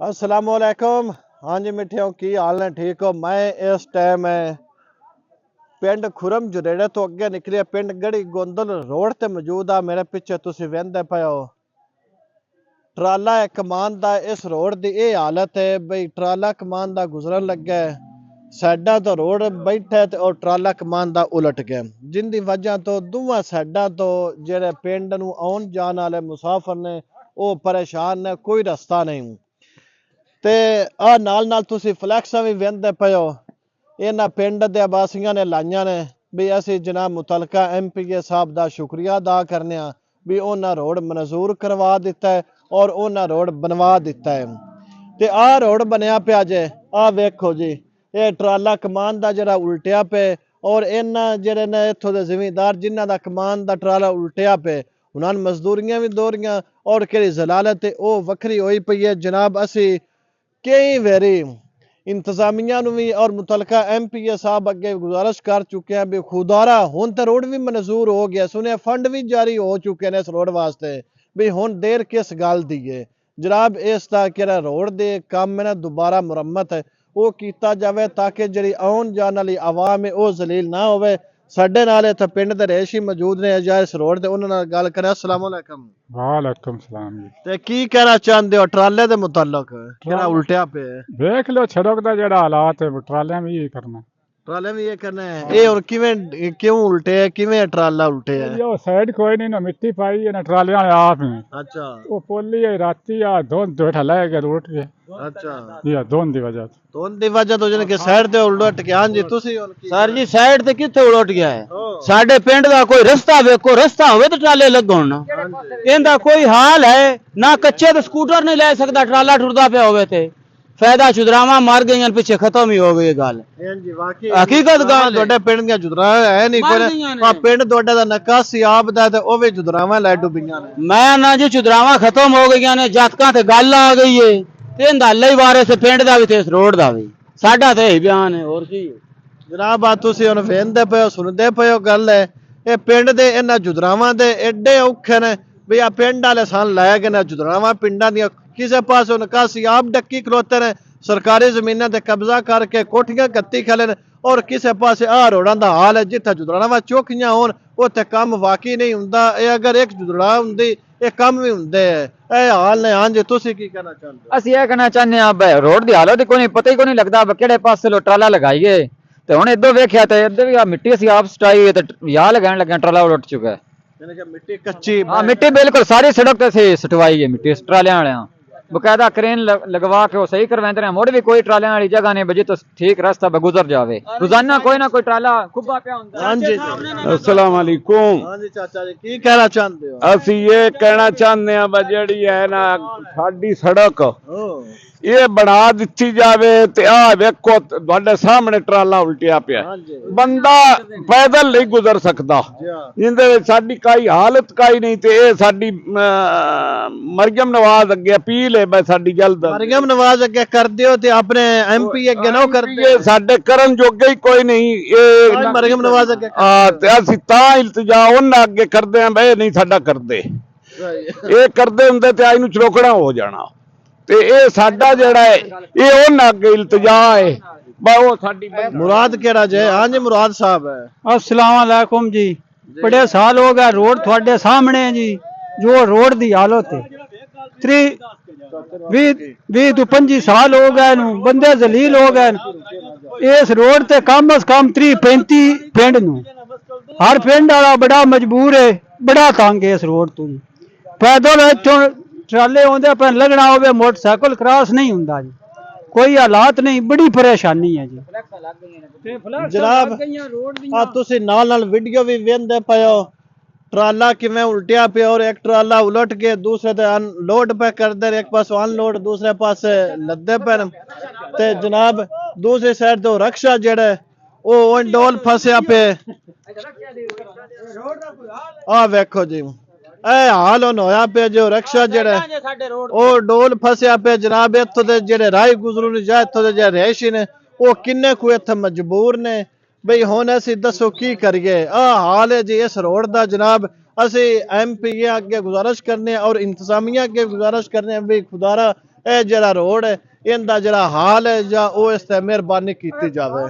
असलामुअलैकुम। हाँ जी मिठियो, की हाल ने? ठीक हो? मैं इस टाइम पिंड खुरम जुरेड़े तो अगे निकलिया पिंड गड़ी गोंदल रोड ते मौजूद आ। मेरे पिछे तुसी वेंदे पे हो ट्राला है कमान दा। इस रोड दी ये हालत है बई ट्राला कमान दा गुजरन लगे, साइडा तो रोड बैठे ते और ट्राला कमान दा उलट गया, जिंदी वजह तो दोवां साइडा तो जेड़े पिंड नूं आउण जाण वाले मुसाफिर ने वो परेशान ने, कोई रस्ता नहीं। ते आ नाल तुसी फ्लैक्सां भी वेंदे पे हो, इन्हां पिंड दे वासियां ने लाइयां ने भी असी जनाब मुतलका MPA साहब दा शुक्रिया अदा करने आ भी उन्हां रोड मंजूर करवा दिता है और उन्हां रोड बनवा दिता है। ते आ रोड बनया पिया जे, आ वेखो जी, ये ट्राला कमान दा जेड़ा उल्टिया पे और इन्हां जेड़े ने इत्थों दे जिमीदार जिन्हां दा कमान दा ट्राला उल्टिया पे उन्हां मजदूरियां भी दोरियां और केड़ी जलालत है ओ वखरी होई पई है। जनाब असी कई वेरी इंतजामिया भी और मुतलका MPA साहब अगे गुजारिश कर चुके हैं भी खुदारा हुण तो रोड भी मंजूर हो गया, सुने फंड भी जारी हो चुके हैं इस रोड वास्ते भी हुण देर किस गल दी है। जनाब इसका केड़ा रोड दे काम में ना दोबारा मुरम्मत है वो कीता जावे ताकि जिहड़ी आउण जाण वाली आवाम है वो जलील ना होवे। साडे नाल इत्थे पिंड दे रहिशी मौजूद ने अजा इस रोड दे, उन्हां नाल गल करें। अस्सलाम वालेकुम। वालेकुम सलाम जी। ते की कहना चाहते हो ट्राले दे मुतल्लक केड़ा उल्टिया पे है? देख लो सड़क का जेड़ा हालात है ट्रालियां भी यही करना। ट्राले में ये करना है ये और किवें क्यों उल्टे है, किवें ट्राला उल्टे है? यो साइड कोई नहीं ना मिट्टी पाई है ना ट्रालियां आप हैं। अच्छा वो पोली है राती या धुंध जो ठला है रूट के। अच्छा या धुंध दी वजह से। धुंध दी वजह तो जने के साइड ते उलट के। हां जी तुसी सर जी साइड ते किथे उलट गया है? ओ, साडे पिंड दा कोई रस्ता वेखो, रस्ता होवे तो ट्राले लगन ना। इंदा कोई हाल है ना, कच्चे तो स्कूटर नहीं ले सकदा, ट्राला टुरदा पे होवे ते फायदा चुदरावा मर गई पिछे खत्म ही हो गई गल। हां जी वाकई हकीकत गल ਤੁਹਾਡੇ ਪਿੰਡ ਦੀਆਂ ਜੁਦਰਾ ਹੈ ਨਹੀਂ मर ਕੋਈ गईयां ने। ਆ ਪਿੰਡ ਤੁਹਾਡਾ ਦਾ ਨਕਾਸੀ ਆਪ ਦਾ ਤੇ ਉਹ ਵੀ ਜੁਦਰਾਵਾਂ ਲੈ ਡੁੱਬੀਆਂ ਨੇ। मैं ना जी चुदरावा खत्म हो गई ने, जातकां ते गल आ गई है ते इंदा अल्लाह ही वारे से पिंड दा भी ते इस रोड दा भी साडा ते यही बयान है और की। ਜਨਾਬ ਆ ਤੁਸੀਂ ਹੁਣ ਵੇਖਦੇ ਪਏ ਹੋ ਸੁਣਦੇ ਪਏ ਹੋ ਗੱਲ ਹੈ ਇਹ ਪਿੰਡ ਦੇ ਇਹਨਾਂ ਜੁਦਰਾਵਾਂ ਦੇ ਐਡੇ ਔਖੇ ਨੇ ਵੀ ਆ ਪਿੰਡ ਵਾਲੇ ਸਾਨ ਲੈ ਗਏ ਨੇ ਜੁਦਰਾਵਾਂ ਪਿੰਡਾਂ ਦੀਆਂ ਕਿਸੇ ਪਾਸੋਂ ਨਿਕਾਸੀ ਆਪ ਡੱਕੀ ਖਲੋਤੇ ਨੇ, ਸਰਕਾਰੀ ਜ਼ਮੀਨਾਂ ਤੇ ਕਬਜ਼ਾ ਕਰਕੇ ਕੋਠੀਆਂ ਕੱਤੀ ਖਲੇ ਨੇ ਔਰ ਕਿਸੇ ਪਾਸੇ ਆ ਰੋੜਾਂ ਦਾ ਹਾਲ ਹੈ ਜਿੱਥੇ ਜੁਦਰਾਵਾਂ ਚੌਕੀਆਂ ਹੋਣ ਉੱਥੇ ਕੰਮ ਵਾਕਈ ਨਹੀਂ ਹੁੰਦਾ। ਇਹ ਅਗਰ ਇੱਕ ਜੁਦਰਾ ਹੁੰਦੀ ਇਹ ਕੰਮ ਵੀ ਹੁੰਦੇ ਹੈ ਇਹ ਹਾਲ ਨੇ। ਹਾਂਜੀ ਤੁਸੀਂ ਕੀ ਕਹਿਣਾ ਚਾਹੁੰਦੇ ਹੋ? ਅਸੀਂ ਇਹ ਕਹਿਣਾ ਚਾਹੁੰਦੇ ਆ ਰੋਡ ਦੀ ਹਾਲਤ ਕੋਈ ਪਤਾ ਹੀ ਕੋਈ ਨਹੀਂ ਲੱਗਦਾ ਕਿਹੜੇ ਪਾਸੇ ਲੋ ਟਰਾਲਾ ਲਗਾਈਏ ਤੇ ਹੁਣ ਇੱਧਰ ਵੇਖਿਆ ਤੇ ਇੱਧਰ ਵੀ ਆ ਮਿੱਟੀ ਅਸੀਂ ਆਪ ਸਟਾਈ ਤੇ ਯਾ ਲਗਾਉਣ ਲੱਗੇ ਟਰਾਲਾ ਉਲਟ ਚੁੱਕਾ ਹੈ। यानी कि मिट्टी कच्ची हाँ मिट्टी बिल्कुल सारी सड़क पे से सटवाई है मिट्टी ट्रालियां वाले बकायदा क्रेन लगवा के वो सही करवाते रहे। मुड़ भी कोई ट्रालियां वाली जगह नहीं बजी तो ठीक रास्ता पे गुजर जावे, रोजाना कोई ना कोई ट्राला खुब्बा पे हुंदा। हाँ जी अस्सलाम वालेकुम। हाँ जी चाचा जी की कहना चाहते हो? ਅਸੀਂ ਇਹ ਕਹਿਣਾ ਚਾਹੁੰਦੇ ਆ ਬਈ ਜਿਹੜੀ ਹੈ ਨਾ ਸਾਡੀ ਸੜਕ ਇਹ ਬਣਾ ਦਿੱਤੀ ਜਾਵੇ ਤੇ ਆਹ ਵੇਖੋ ਤੁਹਾਡੇ ਸਾਹਮਣੇ ਟਰਾਲਾ ਉਲਟਿਆ ਪਿਆ, हाँ जी ਬੰਦਾ ਪੈਦਲ ਨਹੀਂ ਗੁਜ਼ਰ ਸਕਦਾ। ਇਹਦੇ ਵਿੱਚ ਸਾਡੀ ਕਾਈ ਹਾਲਤ ਕਾਈ ਨਹੀਂ ਤੇ ਇਹ ਸਾਡੀ ਮਰਯਮ ਨਵਾਜ਼ ਅੱਗੇ ਅਪੀਲ ਹੈ ਬਈ ਸਾਡੀ ਜਲਦ मरियम नवाज अगे कर दियो ते अपने MP अगे ना कर दियो। ਇਹ ਸਾਡੇ ਕਰਨ ਜੋਗੇ ਹੀ ਕੋਈ ਨਹੀਂ। ਇਹ मरियम नवाज अगे ਤੇ ਅਸੀਂ ਤਾਂ ਇਲਤਜਾ ਉਹਨਾਂ ਅੱਗੇ ਕਰਦੇ ਆਂ ਬਈ ਨਹੀਂ ਸਾਡਾ ਕਰਦੇ, ਇਹ ਕਰਦੇ ਹੁੰਦੇ ਤੇ ਆਈ ਨੂੰ ਚਰੋਕੜਾ ਹੋ ਜਾਣਾ ਤੇ ਇਹ ਸਾਡਾ ਜਿਹੜਾ ਹੈ ਇਹ ਉਹਨਾਂ ਅੱਗੇ ਇਲਤਜਾ ਹੈ ਬਾ ਉਹ ਸਾਡੀ मुराद केड़ा जे? हाँ जी मुराद साहब है। अस्सलाम वालेकुम जी। बड़े साल हो गए रोड थोड़े सामने है जी, जो रोड दी हालत है 20 तो 25 साल हो गए नू, बंदे जलील हो गए इस रोड ते कम अज कम 30-35 पिंड नू, हर पिंड वाला बड़ा मजबूर है, बड़ा तंग है इस रोड तो जी। पैदल इत्थों ट्राले आउंदे पे लगना होवे, मोटरसाइकिल क्रॉस नहीं हुंदा जी, कोई हालात नहीं, बड़ी परेशानी है जी। जनाब आ तुसी नाल नाल वीडियो भी वेंदे पए हो ट्राला किवें उल्टिया पे और एक ट्राला उलट के दूसरे ते अनलोड पे कर दे, एक पास अनलोड दूसरे पास लदे पे ते जनाब दूसरी साइड तो रक्षा जेड़ा ओ डोल फसया पे। आ वेखो जी ए हाल होया पे जो रक्षा जेड़ा ओ डोल फसया पे जनाब। इत्थों दे जेड़े राही गुजरू ने जां इत्थों दे जेड़े रहिशी ने ओ किन्ने को इत्थे मजबूर ने बई हुण असीं दसो की करिए। आ हाल है जी इस रोड दा जनाब। असीं MPA अगे गुजारिश करने और इंतजामिया अगे गुजारिश करने भी खुदारा ਇਹ ਜਿਹੜਾ ਰੋਡ ਹੈ ਇਹਦਾ ਜਿਹੜਾ ਹਾਲ ਹੈ ਜਾਂ ਉਹ ਇਸ ਤੇ ਮਿਹਰਬਾਨੀ ਕੀਤੀ ਜਾਵੇ।